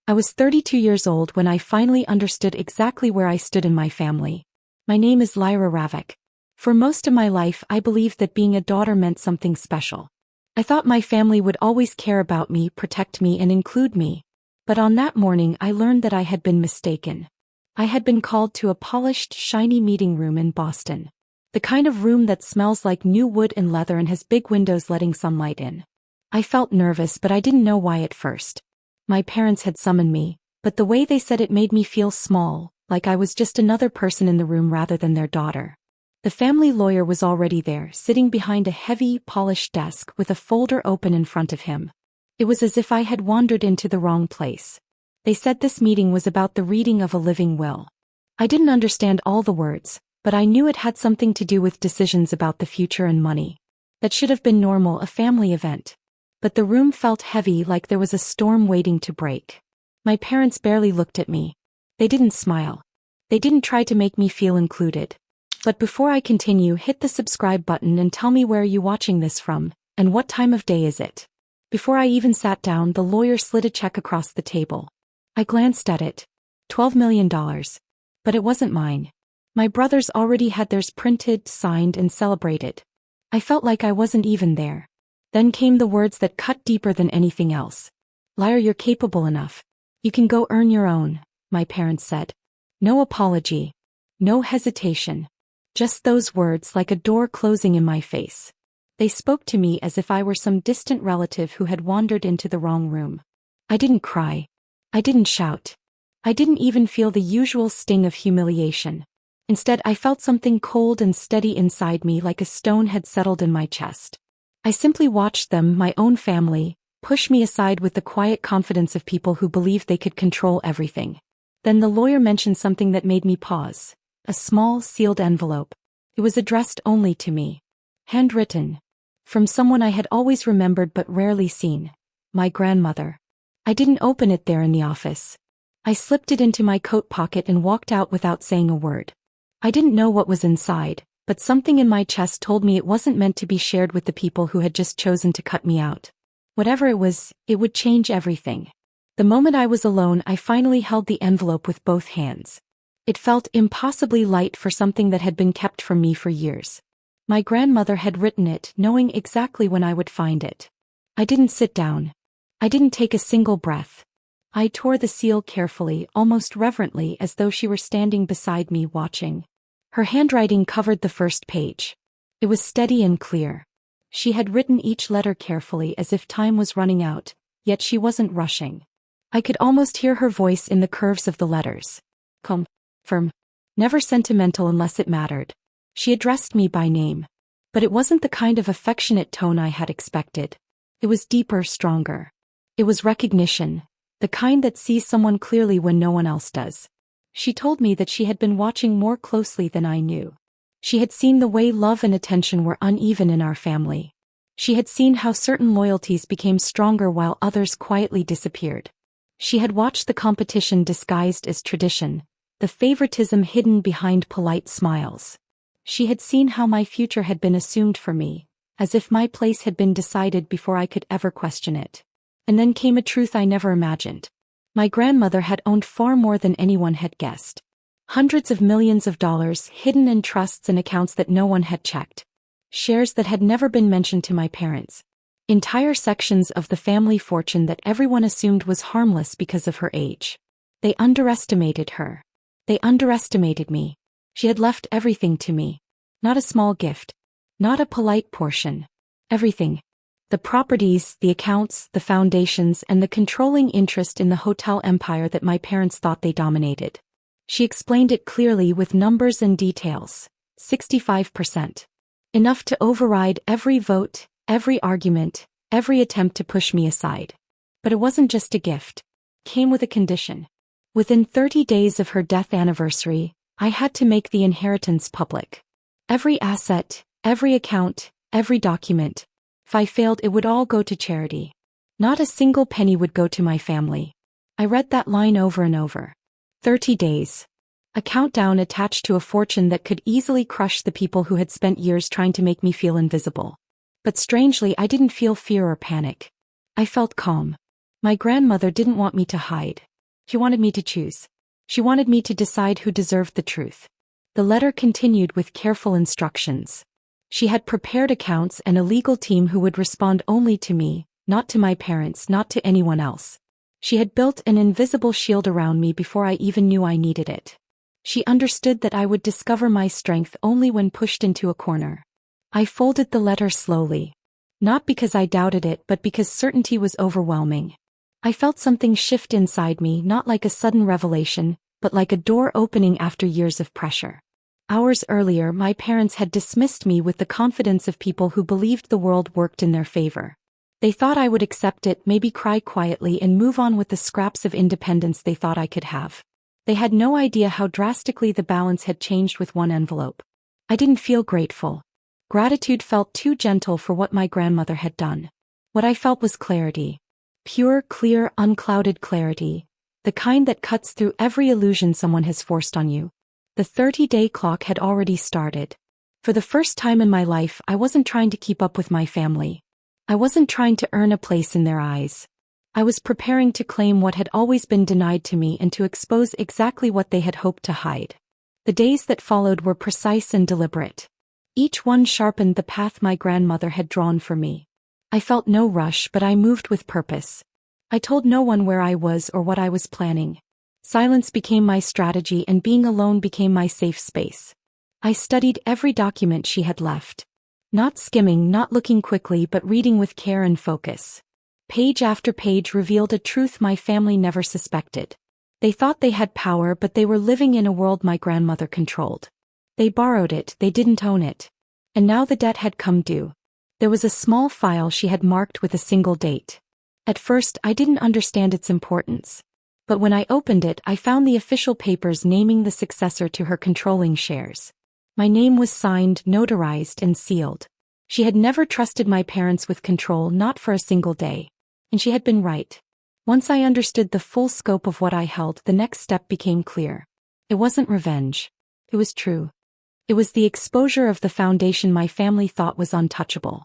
I was 32 years old when I finally understood exactly where I stood in my family. My name is Lyra Ravik. For most of my life I believed that being a daughter meant something special. I thought my family would always care about me, protect me, and include me. But on that morning I learned that I had been mistaken. I had been called to a polished, shiny meeting room in Boston. The kind of room that smells like new wood and leather and has big windows letting sunlight in. I felt nervous, but I didn't know why at first. My parents had summoned me, but the way they said it made me feel small, like I was just another person in the room rather than their daughter. The family lawyer was already there, sitting behind a heavy, polished desk with a folder open in front of him. It was as if I had wandered into the wrong place. They said this meeting was about the reading of a living will. I didn't understand all the words, but I knew it had something to do with decisions about the future and money. That should have been normal, a family event. But the room felt heavy, like there was a storm waiting to break. My parents barely looked at me. They didn't smile. They didn't try to make me feel included. But before I continue, hit the subscribe button and tell me where you watching this from, and what time of day is it. Before I even sat down, the lawyer slid a check across the table. I glanced at it. $12 million. But it wasn't mine. My brothers already had theirs printed, signed, and celebrated. I felt like I wasn't even there. Then came the words that cut deeper than anything else. Lyra, you're capable enough. You can go earn your own, my parents said. No apology. No hesitation. Just those words, like a door closing in my face. They spoke to me as if I were some distant relative who had wandered into the wrong room. I didn't cry. I didn't shout. I didn't even feel the usual sting of humiliation. Instead, I felt something cold and steady inside me, like a stone had settled in my chest. I simply watched them, my own family, push me aside with the quiet confidence of people who believed they could control everything. Then the lawyer mentioned something that made me pause. A small, sealed envelope. It was addressed only to me. Handwritten. From someone I had always remembered but rarely seen. My grandmother. I didn't open it there in the office. I slipped it into my coat pocket and walked out without saying a word. I didn't know what was inside, but something in my chest told me it wasn't meant to be shared with the people who had just chosen to cut me out. Whatever it was, it would change everything. The moment I was alone, I finally held the envelope with both hands. It felt impossibly light for something that had been kept from me for years. My grandmother had written it, knowing exactly when I would find it. I didn't sit down. I didn't take a single breath. I tore the seal carefully, almost reverently, as though she were standing beside me watching. Her handwriting covered the first page. It was steady and clear. She had written each letter carefully, as if time was running out, yet she wasn't rushing. I could almost hear her voice in the curves of the letters. Firm. Never sentimental unless it mattered. She addressed me by name. But it wasn't the kind of affectionate tone I had expected. It was deeper, stronger. It was recognition, the kind that sees someone clearly when no one else does. She told me that she had been watching more closely than I knew. She had seen the way love and attention were uneven in our family. She had seen how certain loyalties became stronger while others quietly disappeared. She had watched the competition disguised as tradition, the favoritism hidden behind polite smiles. She had seen how my future had been assumed for me, as if my place had been decided before I could ever question it. And then came a truth I never imagined. My grandmother had owned far more than anyone had guessed. Hundreds of millions of dollars hidden in trusts and accounts that no one had checked. Shares that had never been mentioned to my parents. Entire sections of the family fortune that everyone assumed was harmless because of her age. They underestimated her. They underestimated me. She had left everything to me. Not a small gift. Not a polite portion. Everything. The properties, the accounts, the foundations, and the controlling interest in the hotel empire that my parents thought they dominated. She explained it clearly with numbers and details. 65%. Enough to override every vote, every argument, every attempt to push me aside. But it wasn't just a gift. It came with a condition. Within 30 days of her death anniversary, I had to make the inheritance public. Every asset, every account, every document. If I failed, it would all go to charity. Not a single penny would go to my family. I read that line over and over. 30 days. A countdown attached to a fortune that could easily crush the people who had spent years trying to make me feel invisible. But strangely, I didn't feel fear or panic. I felt calm. My grandmother didn't want me to hide. She wanted me to choose. She wanted me to decide who deserved the truth. The letter continued with careful instructions. She had prepared accounts and a legal team who would respond only to me, not to my parents, not to anyone else. She had built an invisible shield around me before I even knew I needed it. She understood that I would discover my strength only when pushed into a corner. I folded the letter slowly. Not because I doubted it, but because certainty was overwhelming. I felt something shift inside me, not like a sudden revelation, but like a door opening after years of pressure. Hours earlier, my parents had dismissed me with the confidence of people who believed the world worked in their favor. They thought I would accept it, maybe cry quietly and move on with the scraps of independence they thought I could have. They had no idea how drastically the balance had changed with one envelope. I didn't feel grateful. Gratitude felt too gentle for what my grandmother had done. What I felt was clarity. Pure, clear, unclouded clarity. The kind that cuts through every illusion someone has forced on you. The 30-day clock had already started. For the first time in my life, I wasn't trying to keep up with my family. I wasn't trying to earn a place in their eyes. I was preparing to claim what had always been denied to me and to expose exactly what they had hoped to hide. The days that followed were precise and deliberate. Each one sharpened the path my grandmother had drawn for me. I felt no rush, but I moved with purpose. I told no one where I was or what I was planning. Silence became my strategy and being alone became my safe space. I studied every document she had left. Not skimming, not looking quickly, but reading with care and focus. Page after page revealed a truth my family never suspected. They thought they had power, but they were living in a world my grandmother controlled. They borrowed it, they didn't own it. And now the debt had come due. There was a small file she had marked with a single date. At first, I didn't understand its importance. But when I opened it, I found the official papers naming the successor to her controlling shares. My name was signed, notarized, and sealed. She had never trusted my parents with control, not for a single day. And she had been right. Once I understood the full scope of what I held, the next step became clear. It wasn't revenge. It was true. It was the exposure of the foundation my family thought was untouchable.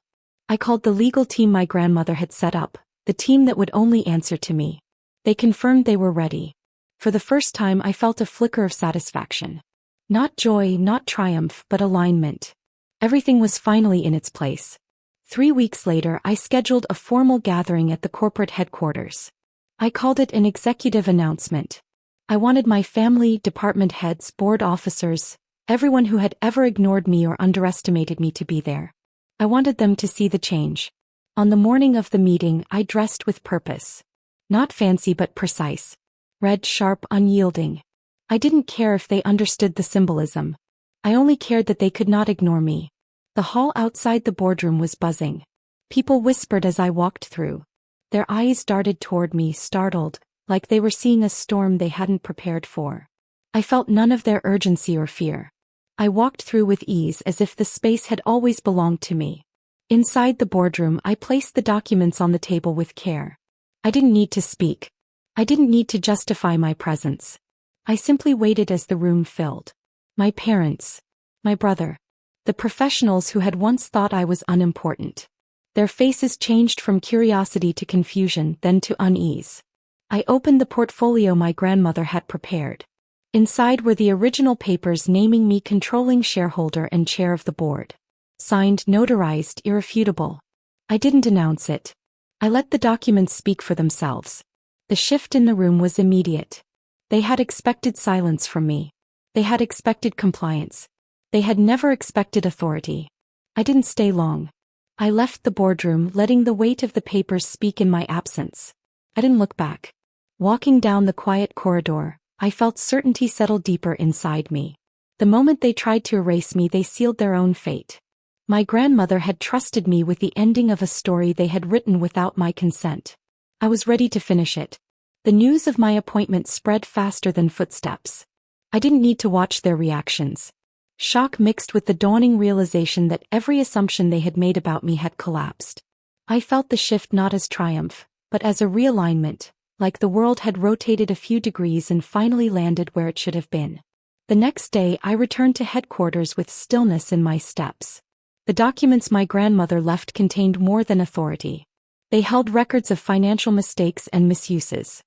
I called the legal team my grandmother had set up, the team that would only answer to me. They confirmed they were ready. For the first time, I felt a flicker of satisfaction. Not joy, not triumph, but alignment. Everything was finally in its place. 3 weeks later, I scheduled a formal gathering at the corporate headquarters. I called it an executive announcement. I wanted my family, department heads, board officers, everyone who had ever ignored me or underestimated me to be there. I wanted them to see the change. On the morning of the meeting, I dressed with purpose. Not fancy but precise. Red, sharp, unyielding. I didn't care if they understood the symbolism. I only cared that they could not ignore me. The hall outside the boardroom was buzzing. People whispered as I walked through. Their eyes darted toward me, startled, like they were seeing a storm they hadn't prepared for. I felt none of their urgency or fear. I walked through with ease as if the space had always belonged to me. Inside the boardroom, I placed the documents on the table with care. I didn't need to speak. I didn't need to justify my presence. I simply waited as the room filled. My parents. My brother. The professionals who had once thought I was unimportant. Their faces changed from curiosity to confusion, then to unease. I opened the portfolio my grandmother had prepared. Inside were the original papers naming me controlling shareholder and chair of the board. Signed, notarized, irrefutable. I didn't announce it. I let the documents speak for themselves. The shift in the room was immediate. They had expected silence from me. They had expected compliance. They had never expected authority. I didn't stay long. I left the boardroom, letting the weight of the papers speak in my absence. I didn't look back. Walking down the quiet corridor, I felt certainty settle deeper inside me. The moment they tried to erase me, they sealed their own fate. My grandmother had trusted me with the ending of a story they had written without my consent. I was ready to finish it. The news of my appointment spread faster than footsteps. I didn't need to watch their reactions. Shock mixed with the dawning realization that every assumption they had made about me had collapsed. I felt the shift not as triumph, but as a realignment, like the world had rotated a few degrees and finally landed where it should have been. The next day, I returned to headquarters with stillness in my steps. The documents my grandmother left contained more than authority. They held records of financial mistakes and misuses.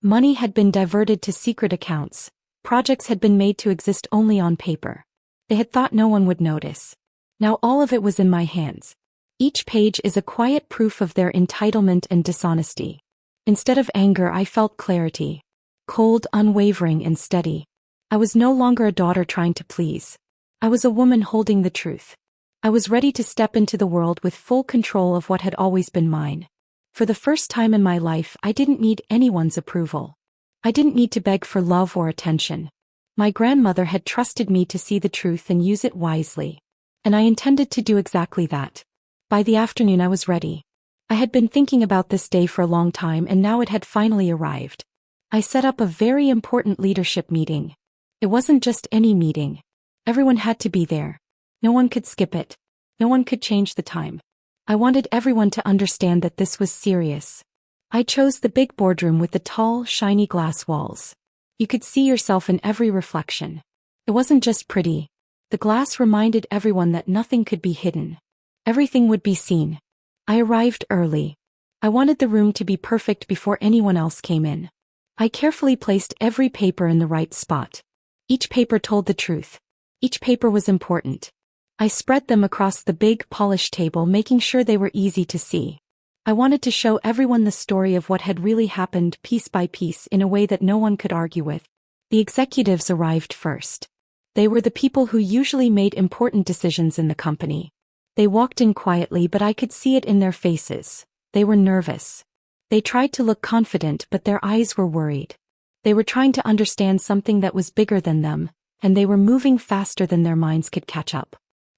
Money had been diverted to secret accounts. Projects had been made to exist only on paper. They had thought no one would notice. Now all of it was in my hands. Each page is a quiet proof of their entitlement and dishonesty. Instead of anger, I felt clarity. Cold, unwavering, and steady. I was no longer a daughter trying to please. I was a woman holding the truth. I was ready to step into the world with full control of what had always been mine. For the first time in my life, I didn't need anyone's approval. I didn't need to beg for love or attention. My grandmother had trusted me to see the truth and use it wisely. And I intended to do exactly that. By the afternoon I was ready. I had been thinking about this day for a long time, and now it had finally arrived. I set up a very important leadership meeting. It wasn't just any meeting. Everyone had to be there. No one could skip it. No one could change the time. I wanted everyone to understand that this was serious. I chose the big boardroom with the tall, shiny glass walls. You could see yourself in every reflection. It wasn't just pretty. The glass reminded everyone that nothing could be hidden. Everything would be seen. I arrived early. I wanted the room to be perfect before anyone else came in. I carefully placed every paper in the right spot. Each paper told the truth. Each paper was important. I spread them across the big, polished table, making sure they were easy to see. I wanted to show everyone the story of what had really happened, piece by piece, in a way that no one could argue with. The executives arrived first. They were the people who usually made important decisions in the company. They walked in quietly, but I could see it in their faces. They were nervous. They tried to look confident, but their eyes were worried. They were trying to understand something that was bigger than them, and they were moving faster than their minds could catch up.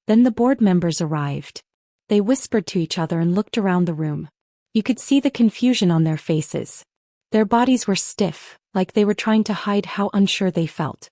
Then the board members arrived. They whispered to each other and looked around the room. You could see the confusion on their faces. Their bodies were stiff, like they were trying to hide how unsure they felt.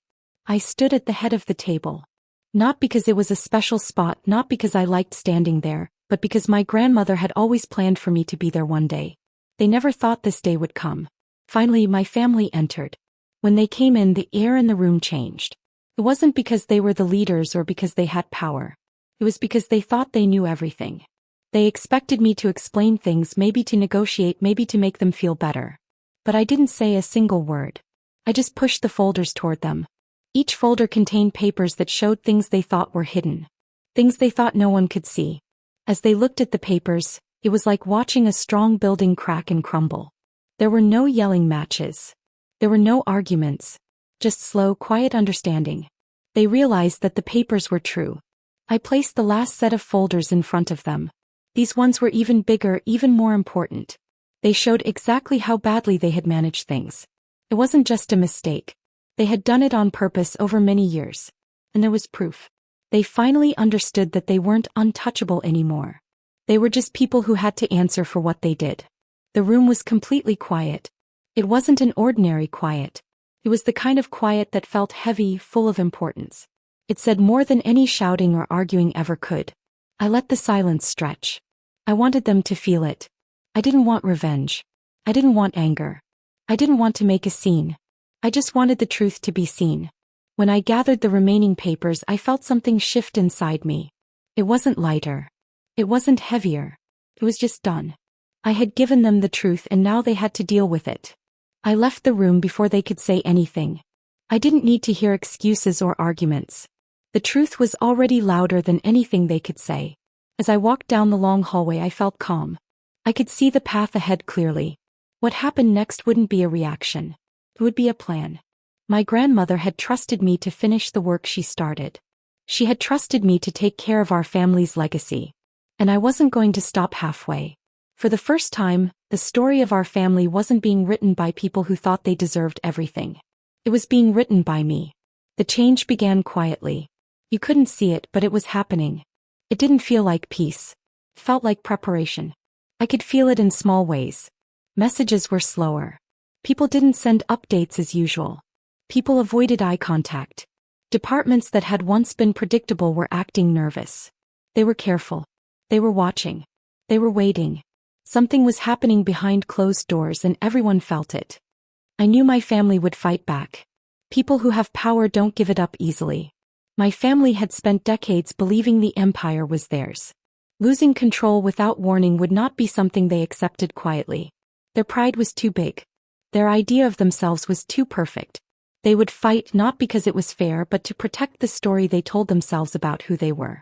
I stood at the head of the table. Not because it was a special spot, not because I liked standing there, but because my grandmother had always planned for me to be there one day. They never thought this day would come. Finally, my family entered. When they came in, the air in the room changed. It wasn't because they were the leaders or because they had power. It was because they thought they knew everything. They expected me to explain things, maybe to negotiate, maybe to make them feel better. But I didn't say a single word. I just pushed the folders toward them. Each folder contained papers that showed things they thought were hidden. Things they thought no one could see. As they looked at the papers, it was like watching a strong building crack and crumble. There were no yelling matches. There were no arguments. Just slow, quiet understanding. They realized that the papers were true. I placed the last set of folders in front of them. These ones were even bigger, even more important. They showed exactly how badly they had managed things. It wasn't just a mistake. They had done it on purpose over many years. And there was proof. They finally understood that they weren't untouchable anymore. They were just people who had to answer for what they did. The room was completely quiet. It wasn't an ordinary quiet. It was the kind of quiet that felt heavy, full of importance. It said more than any shouting or arguing ever could. I let the silence stretch. I wanted them to feel it. I didn't want revenge. I didn't want anger. I didn't want to make a scene. I just wanted the truth to be seen. When I gathered the remaining papers, I felt something shift inside me. It wasn't lighter. It wasn't heavier. It was just done. I had given them the truth, and now they had to deal with it. I left the room before they could say anything. I didn't need to hear excuses or arguments. The truth was already louder than anything they could say. As I walked down the long hallway, I felt calm. I could see the path ahead clearly. What happened next wouldn't be a reaction. It would be a plan. My grandmother had trusted me to finish the work she started. She had trusted me to take care of our family's legacy. And I wasn't going to stop halfway. For the first time, the story of our family wasn't being written by people who thought they deserved everything. It was being written by me. The change began quietly. You couldn't see it, but it was happening. It didn't feel like peace. It felt like preparation. I could feel it in small ways. Messages were slower. People didn't send updates as usual. People avoided eye contact. Departments that had once been predictable were acting nervous. They were careful. They were watching. They were waiting. Something was happening behind closed doors, and everyone felt it. I knew my family would fight back. People who have power don't give it up easily. My family had spent decades believing the empire was theirs. Losing control without warning would not be something they accepted quietly. Their pride was too big. Their idea of themselves was too perfect. They would fight not because it was fair but to protect the story they told themselves about who they were.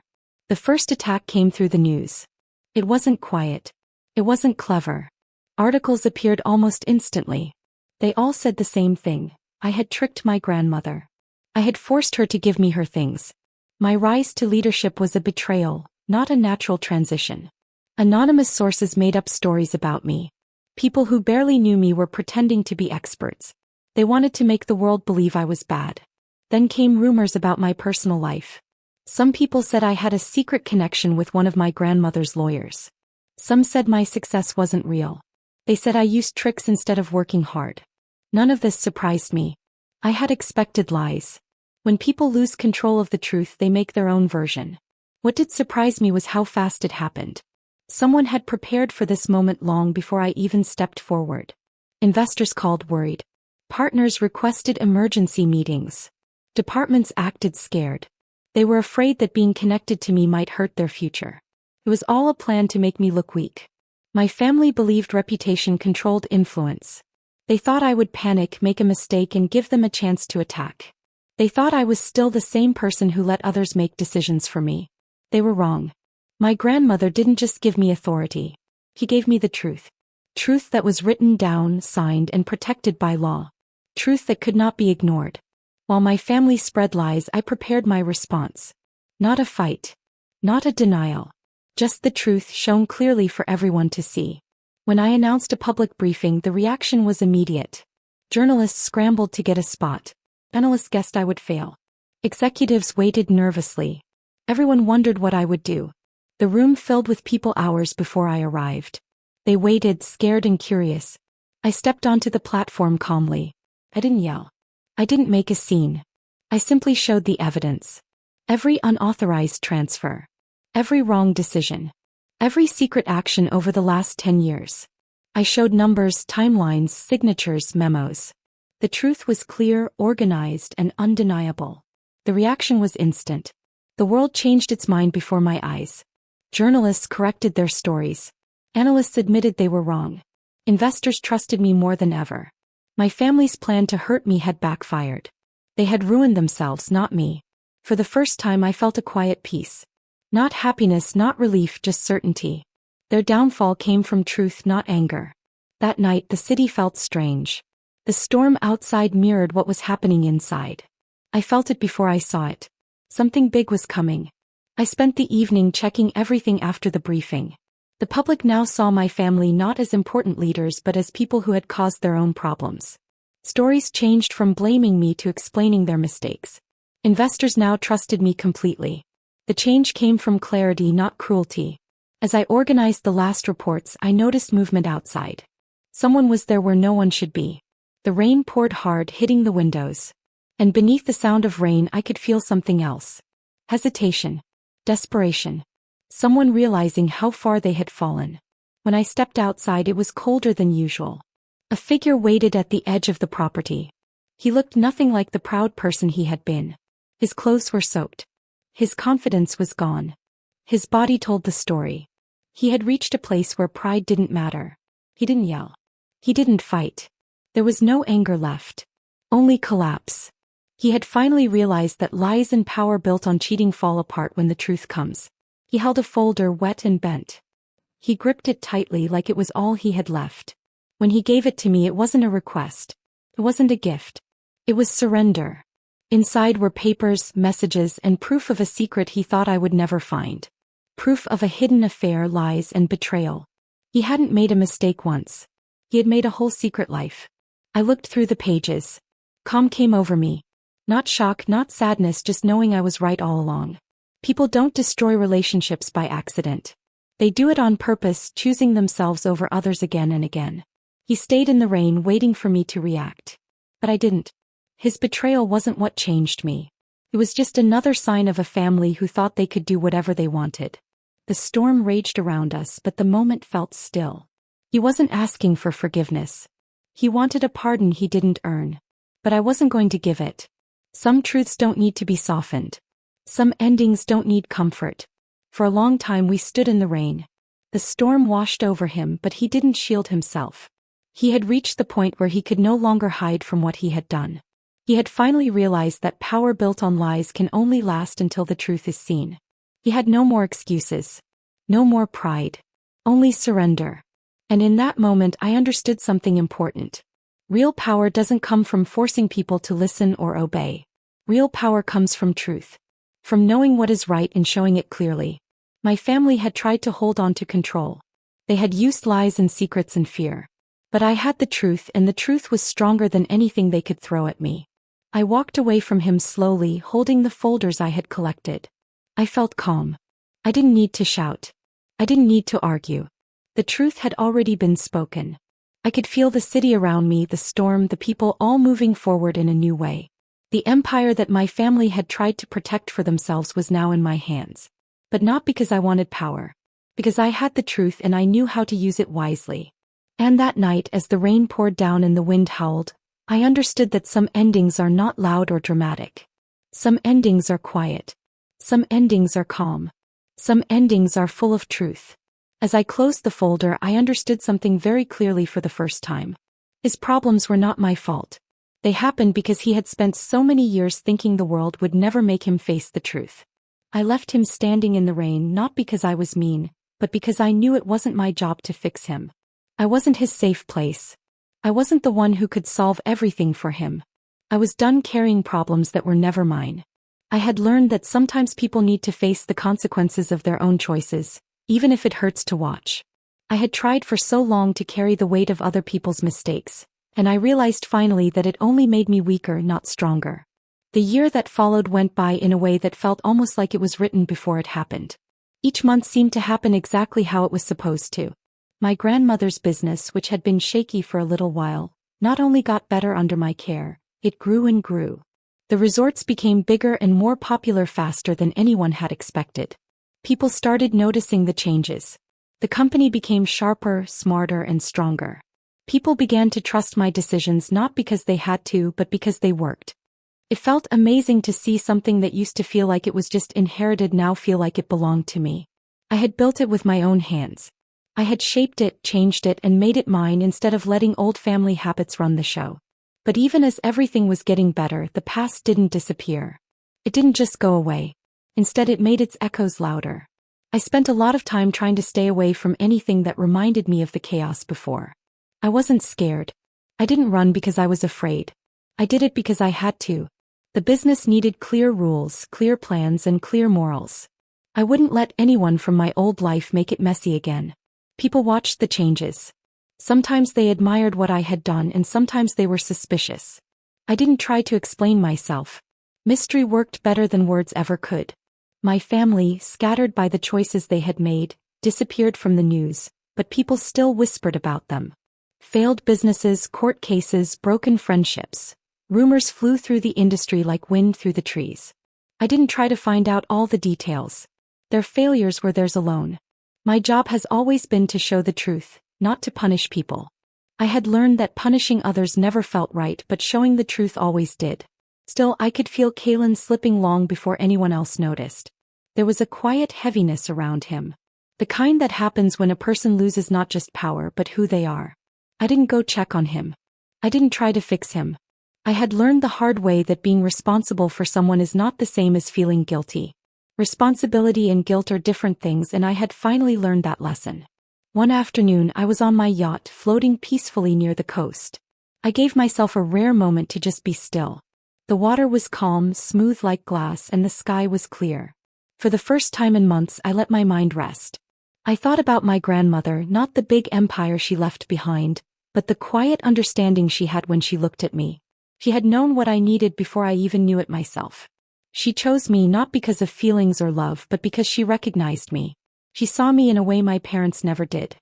The first attack came through the news. It wasn't quiet. It wasn't clever. Articles appeared almost instantly. They all said the same thing. I had tricked my grandmother. I had forced her to give me her things. My rise to leadership was a betrayal, not a natural transition. Anonymous sources made up stories about me. People who barely knew me were pretending to be experts. They wanted to make the world believe I was bad. Then came rumors about my personal life. Some people said I had a secret connection with one of my grandmother's lawyers. Some said my success wasn't real. They said I used tricks instead of working hard. None of this surprised me. I had expected lies. When people lose control of the truth, they make their own version. What did surprise me was how fast it happened. Someone had prepared for this moment long before I even stepped forward. Investors called worried. Partners requested emergency meetings. Departments acted scared. They were afraid that being connected to me might hurt their future. It was all a plan to make me look weak. My family believed reputation controlled influence. They thought I would panic, make a mistake, and give them a chance to attack. They thought I was still the same person who let others make decisions for me. They were wrong. My grandmother didn't just give me authority. She gave me the truth. Truth that was written down, signed, and protected by law. Truth that could not be ignored. While my family spread lies, I prepared my response. Not a fight. Not a denial. Just the truth shown clearly for everyone to see. When I announced a public briefing, the reaction was immediate. Journalists scrambled to get a spot. Analysts guessed I would fail. Executives waited nervously. Everyone wondered what I would do. The room filled with people hours before I arrived. They waited, scared and curious. I stepped onto the platform calmly. I didn't yell. I didn't make a scene. I simply showed the evidence. Every unauthorized transfer. Every wrong decision. Every secret action over the last 10 years. I showed numbers, timelines, signatures, memos. The truth was clear, organized, and undeniable. The reaction was instant. The world changed its mind before my eyes. Journalists corrected their stories. Analysts admitted they were wrong. Investors trusted me more than ever. My family's plan to hurt me had backfired. They had ruined themselves, not me. For the first time I felt a quiet peace. Not happiness, not relief, just certainty. Their downfall came from truth, not anger. That night the city felt strange. The storm outside mirrored what was happening inside. I felt it before I saw it. Something big was coming. I spent the evening checking everything after the briefing. The public now saw my family not as important leaders but as people who had caused their own problems. Stories changed from blaming me to explaining their mistakes. Investors now trusted me completely. The change came from clarity, not cruelty. As I organized the last reports, I noticed movement outside. Someone was there where no one should be. The rain poured hard, hitting the windows. And beneath the sound of rain I could feel something else. Hesitation. Desperation. Someone realizing how far they had fallen. When I stepped outside, it was colder than usual. A figure waited at the edge of the property. He looked nothing like the proud person he had been. His clothes were soaked. His confidence was gone. His body told the story. He had reached a place where pride didn't matter. He didn't yell. He didn't fight. There was no anger left. Only collapse. He had finally realized that lies and power built on cheating fall apart when the truth comes. He held a folder, wet and bent. He gripped it tightly like it was all he had left. When he gave it to me, it wasn't a request. It wasn't a gift. It was surrender. Inside were papers, messages, and proof of a secret he thought I would never find. Proof of a hidden affair, lies, and betrayal. He hadn't made a mistake once. He had made a whole secret life. I looked through the pages. Calm came over me. Not shock, not sadness, just knowing I was right all along. People don't destroy relationships by accident. They do it on purpose, choosing themselves over others again and again. He stayed in the rain, waiting for me to react. But I didn't. His betrayal wasn't what changed me. It was just another sign of a family who thought they could do whatever they wanted. The storm raged around us, but the moment felt still. He wasn't asking for forgiveness. He wanted a pardon he didn't earn. But I wasn't going to give it. Some truths don't need to be softened. Some endings don't need comfort. For a long time we stood in the rain. The storm washed over him, but he didn't shield himself. He had reached the point where he could no longer hide from what he had done. He had finally realized that power built on lies can only last until the truth is seen. He had no more excuses. No more pride. Only surrender. And in that moment I understood something important. Real power doesn't come from forcing people to listen or obey. Real power comes from truth. From knowing what is right and showing it clearly. My family had tried to hold on to control. They had used lies and secrets and fear. But I had the truth, and the truth was stronger than anything they could throw at me. I walked away from him slowly, holding the folders I had collected. I felt calm. I didn't need to shout. I didn't need to argue. The truth had already been spoken. I could feel the city around me, the storm, the people all moving forward in a new way. The empire that my family had tried to protect for themselves was now in my hands. But not because I wanted power. Because I had the truth and I knew how to use it wisely. And that night, as the rain poured down and the wind howled, I understood that some endings are not loud or dramatic. Some endings are quiet. Some endings are calm. Some endings are full of truth. As I closed the folder, I understood something very clearly for the first time. His problems were not my fault. They happened because he had spent so many years thinking the world would never make him face the truth. I left him standing in the rain not because I was mean, but because I knew it wasn't my job to fix him. I wasn't his safe place. I wasn't the one who could solve everything for him. I was done carrying problems that were never mine. I had learned that sometimes people need to face the consequences of their own choices, even if it hurts to watch. I had tried for so long to carry the weight of other people's mistakes, and I realized finally that it only made me weaker, not stronger. The year that followed went by in a way that felt almost like it was written before it happened. Each month seemed to happen exactly how it was supposed to. My grandmother's business, which had been shaky for a little while, not only got better under my care, it grew and grew. The resorts became bigger and more popular faster than anyone had expected. People started noticing the changes. The company became sharper, smarter, and stronger. People began to trust my decisions not because they had to, but because they worked. It felt amazing to see something that used to feel like it was just inherited now feel like it belonged to me. I had built it with my own hands. I had shaped it, changed it, and made it mine instead of letting old family habits run the show. But even as everything was getting better, the past didn't disappear. It didn't just go away. Instead, it made its echoes louder. I spent a lot of time trying to stay away from anything that reminded me of the chaos before. I wasn't scared. I didn't run because I was afraid. I did it because I had to. The business needed clear rules, clear plans, and clear morals. I wouldn't let anyone from my old life make it messy again. People watched the changes. Sometimes they admired what I had done and sometimes they were suspicious. I didn't try to explain myself. Mystery worked better than words ever could. My family, scattered by the choices they had made, disappeared from the news, but people still whispered about them. Failed businesses, court cases, broken friendships. Rumors flew through the industry like wind through the trees. I didn't try to find out all the details. Their failures were theirs alone. My job has always been to show the truth, not to punish people. I had learned that punishing others never felt right, but showing the truth always did. Still, I could feel Kalen slipping long before anyone else noticed. There was a quiet heaviness around him. The kind that happens when a person loses not just power but who they are. I didn't go check on him. I didn't try to fix him. I had learned the hard way that being responsible for someone is not the same as feeling guilty. Responsibility and guilt are different things, and I had finally learned that lesson. One afternoon I was on my yacht, floating peacefully near the coast. I gave myself a rare moment to just be still. The water was calm, smooth like glass, and the sky was clear. For the first time in months I let my mind rest. I thought about my grandmother, not the big empire she left behind, but the quiet understanding she had when she looked at me. She had known what I needed before I even knew it myself. She chose me not because of feelings or love, but because she recognized me. She saw me in a way my parents never did.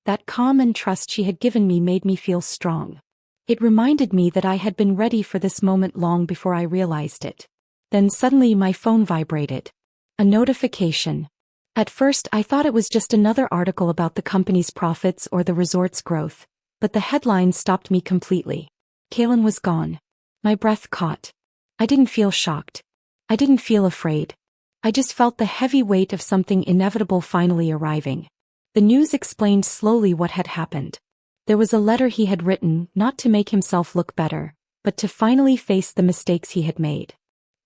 That calm and trust she had given me made me feel strong. It reminded me that I had been ready for this moment long before I realized it. Then suddenly my phone vibrated. A notification. At first I thought it was just another article about the company's profits or the resort's growth, but the headline stopped me completely. Kalen was gone. My breath caught. I didn't feel shocked. I didn't feel afraid. I just felt the heavy weight of something inevitable finally arriving. The news explained slowly what had happened. There was a letter he had written, not to make himself look better, but to finally face the mistakes he had made.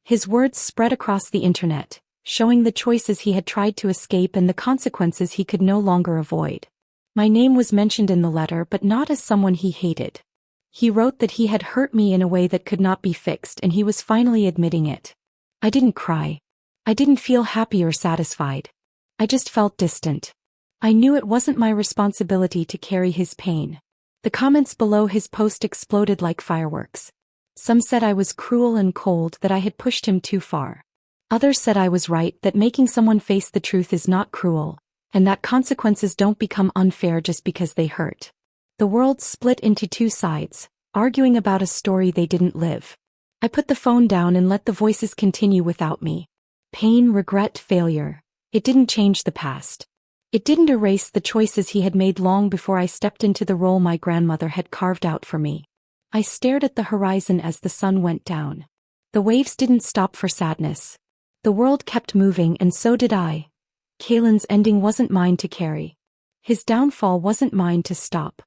His words spread across the internet, showing the choices he had tried to escape and the consequences he could no longer avoid. My name was mentioned in the letter, but not as someone he hated. He wrote that he had hurt me in a way that could not be fixed, and he was finally admitting it. I didn't cry. I didn't feel happy or satisfied. I just felt distant. I knew it wasn't my responsibility to carry his pain. The comments below his post exploded like fireworks. Some said I was cruel and cold, that I had pushed him too far. Others said I was right, that making someone face the truth is not cruel, and that consequences don't become unfair just because they hurt. The world split into two sides, arguing about a story they didn't live. I put the phone down and let the voices continue without me. Pain, regret, failure. It didn't change the past. It didn't erase the choices he had made long before I stepped into the role my grandmother had carved out for me. I stared at the horizon as the sun went down. The waves didn't stop for sadness. The world kept moving, and so did I. Kalen's ending wasn't mine to carry. His downfall wasn't mine to stop.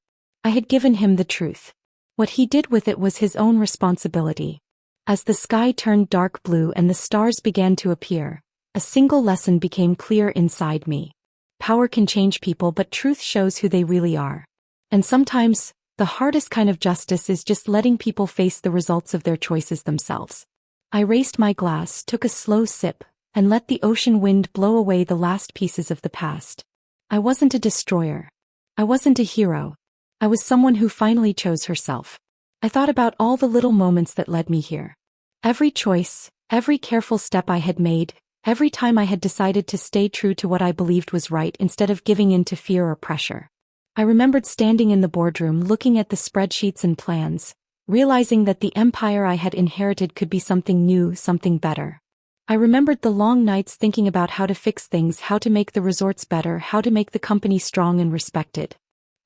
I had given him the truth. What he did with it was his own responsibility. As the sky turned dark blue and the stars began to appear, a single lesson became clear inside me. Power can change people, but truth shows who they really are. And sometimes, the hardest kind of justice is just letting people face the results of their choices themselves. I raised my glass, took a slow sip, and let the ocean wind blow away the last pieces of the past. I wasn't a destroyer. I wasn't a hero. I was someone who finally chose herself. I thought about all the little moments that led me here. Every choice, every careful step I had made, every time I had decided to stay true to what I believed was right instead of giving in to fear or pressure. I remembered standing in the boardroom looking at the spreadsheets and plans, realizing that the empire I had inherited could be something new, something better. I remembered the long nights thinking about how to fix things, how to make the resorts better, how to make the company strong and respected.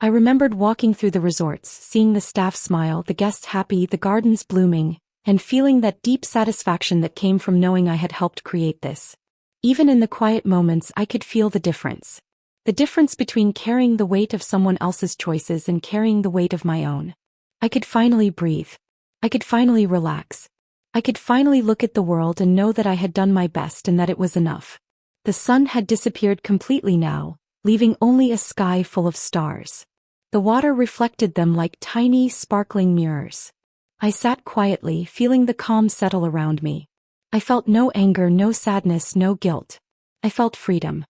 I remembered walking through the resorts, seeing the staff smile, the guests happy, the gardens blooming, and feeling that deep satisfaction that came from knowing I had helped create this. Even in the quiet moments, I could feel the difference. The difference between carrying the weight of someone else's choices and carrying the weight of my own. I could finally breathe. I could finally relax. I could finally look at the world and know that I had done my best and that it was enough. The sun had disappeared completely now, leaving only a sky full of stars. The water reflected them like tiny, sparkling mirrors. I sat quietly, feeling the calm settle around me. I felt no anger, no sadness, no guilt. I felt freedom.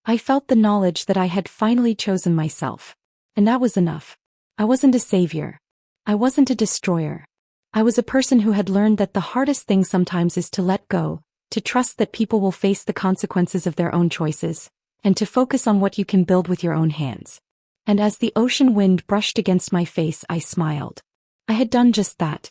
I felt the knowledge that I had finally chosen myself. And that was enough. I wasn't a savior. I wasn't a destroyer. I was a person who had learned that the hardest thing sometimes is to let go, to trust that people will face the consequences of their own choices, and to focus on what you can build with your own hands. And as the ocean wind brushed against my face, I smiled. I had done just that.